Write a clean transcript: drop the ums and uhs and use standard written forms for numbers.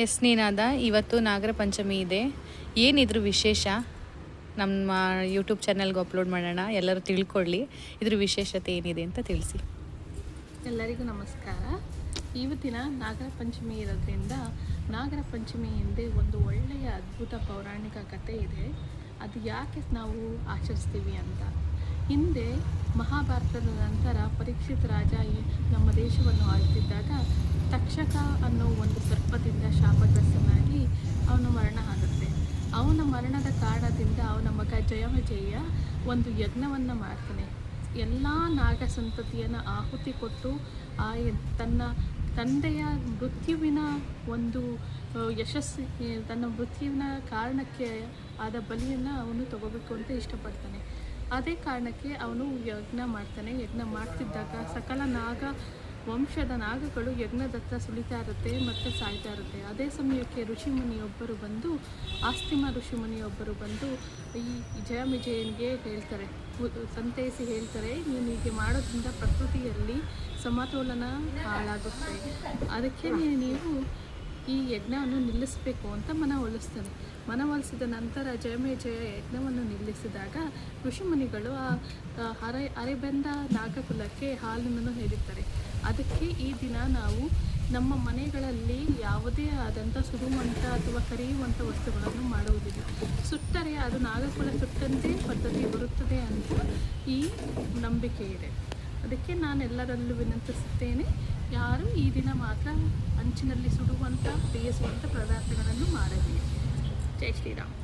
S Ninada ಇವತ್ತು ನಾಗರ ಪಂಚಮಿ ಇದೆ. ಏನಿದ್ರ ವಿಶೇಷ ನಮ್ಮ ಯೂಟ್ಯೂಬ್ ಚಾನಲ್ಗೆ ಅಪ್ಲೋಡ್ ಮಾಡೋಣ, ಎಲ್ಲರೂ ತಿಳ್ಕೊಳ್ಳಿ ಇದ್ರ ವಿಶೇಷತೆ ಏನಿದೆ ಅಂತ ತಿಳಿಸಿ. ಎಲ್ಲರಿಗೂ ನಮಸ್ಕಾರ. ಇವತ್ತಿನ ನಾಗರ ಪಂಚಮಿ ಇರೋದ್ರಿಂದ ನಾಗರ ಪಂಚಮಿ ಹಿಂದೆ ಒಂದು ಒಳ್ಳೆಯ ಅದ್ಭುತ ಪೌರಾಣಿಕ ಕಥೆ ಇದೆ. ಅದು ಯಾಕೆ ನಾವು ಆಚರಿಸ್ತೀವಿ ಅಂತ. ಹಿಂದೆ ಮಹಾಭಾರತದ ನಂತರ ಪರೀಕ್ಷಿತ್ ರಾಜ ನಮ್ಮ ದೇಶವನ್ನು ಆಳ್ತಿದ್ದಾಗ ತಕ್ಷಕ ಅನ್ನೋ ಒಂದು ಸರ್ಪದಿಂದ ಶಾಪಗ್ರಸ್ತನಾಗಿ ಅವನ ಮರಣ ಆಗುತ್ತೆ. ಅವನ ಮರಣದ ಕಾರಣದಿಂದ ಅವನ ಮಗ ಜಯವಿಜಯ ಒಂದು ಯಜ್ಞವನ್ನು ಮಾಡ್ತಾನೆ. ಎಲ್ಲ ನಾಗ ಸಂತತಿಯನ್ನು ಆಹುತಿ ಕೊಟ್ಟು ತನ್ನ ತಂದೆಯ ಮೃತ್ಯುವಿನ ಒಂದು ತನ್ನ ಮೃತ್ಯುವಿನ ಕಾರಣಕ್ಕೆ ಆದ ಬಲಿಯನ್ನು ಅವನು ತಗೋಬೇಕು ಅಂತ ಇಷ್ಟಪಡ್ತಾನೆ. ಅದೇ ಕಾರಣಕ್ಕೆ ಅವನು ಯಜ್ಞ ಮಾಡ್ತಾನೆ. ಯಜ್ಞ ಮಾಡ್ತಿದ್ದಾಗ ಸಕಲ ನಾಗ ವಂಶದ ನಾಗಗಳು ಯಜ್ಞದತ್ತ ಸುಳಿತಾ ಇರುತ್ತೆ ಮತ್ತು ಸಾಯ್ತಾ ಇರುತ್ತೆ. ಅದೇ ಸಮಯಕ್ಕೆ ಋಷಿಮುನಿಯೊಬ್ಬರು ಬಂದು ಆಸ್ತಿಮ ಋಷಿಮುನಿಯೊಬ್ಬರು ಬಂದು ಈ ಜಯವಿಜಯನಿಗೆ ಹೇಳ್ತಾರೆ, ಸಂತೈಸಿ ಹೇಳ್ತಾರೆ, ನೀನು ಹೀಗೆ ಮಾಡೋದ್ರಿಂದ ಪ್ರಕೃತಿಯಲ್ಲಿ ಸಮತೋಲನ ಹಾಳಾಗುತ್ತೆ, ಅದಕ್ಕೆ ನೀವು ಈ ಯಜ್ಞವನ್ನು ನಿಲ್ಲಿಸಬೇಕು ಅಂತ ಮನವೊಲಿಸ್ತಾನೆ. ಮನವೊಲಿಸಿದ ನಂತರ ಜಯಮೇಜಯ ಯಜ್ಞವನ್ನು ನಿಲ್ಲಿಸಿದಾಗ ಋಷಿಮುನಿಗಳು ಅರೆಬೆಂದ ನಾಗಕುಲಕ್ಕೆ ಹಾಲನ್ನು ಹೇಳಿರ್ತಾರೆ. ಅದಕ್ಕೆ ಈ ದಿನ ನಾವು ನಮ್ಮ ಮನೆಗಳಲ್ಲಿ ಯಾವುದೇ ಆದಂಥ ಸುಡುವಂಥ ಅಥವಾ ಕರಿಯುವಂಥ ವಸ್ತುಗಳನ್ನು ಮಾಡುವುದಿಲ್ಲ. ಸುಟ್ಟರೆ ಅದು ನಾಗಕುಲ ಸುಟ್ಟಂತೆ ಪದ್ಧತಿ ಬರುತ್ತದೆ ಅಂತ ಈ ನಂಬಿಕೆ ಇದೆ. ಅದಕ್ಕೆ ನಾನೆಲ್ಲರಲ್ಲೂ ವಿನಂತಿಸುತ್ತೇನೆ, ಯಾರು ಈ ದಿನ ಮಾತ್ರ ಅಂಚಿನಲ್ಲಿ ಸುಡುವಂಥ ಬೇಯಿಸುವಂಥ ಪದಾರ್ಥಗಳನ್ನು ಮಾಡಬೇಕು. ಜೈ ಶ್ರೀರಾಮ್.